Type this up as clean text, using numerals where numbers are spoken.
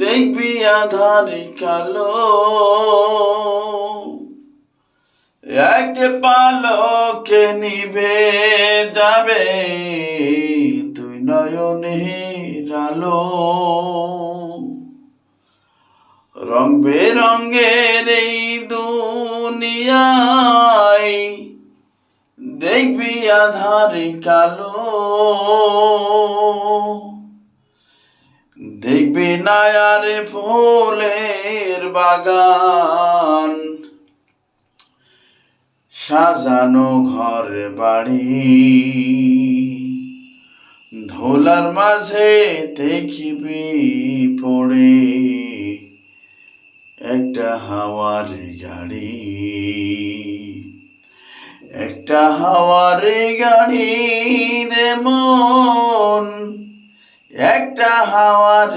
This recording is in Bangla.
দেখবি আধার কালো, এক পালকে নিভে যাবে তুই নয়নের আলো। রং বেরঙের এই দুনিয়ায় দেখবি আধার কালো, দেখবি না আর ফুলের বাগান, সাজানো ঘর বাড়ি, ধুলার মাঝে দেখিবি পড়ে একটা হাওয়ার গাড়ি, একটা হাওয়ার গাড়ি রে মন, একটা হাওয়ার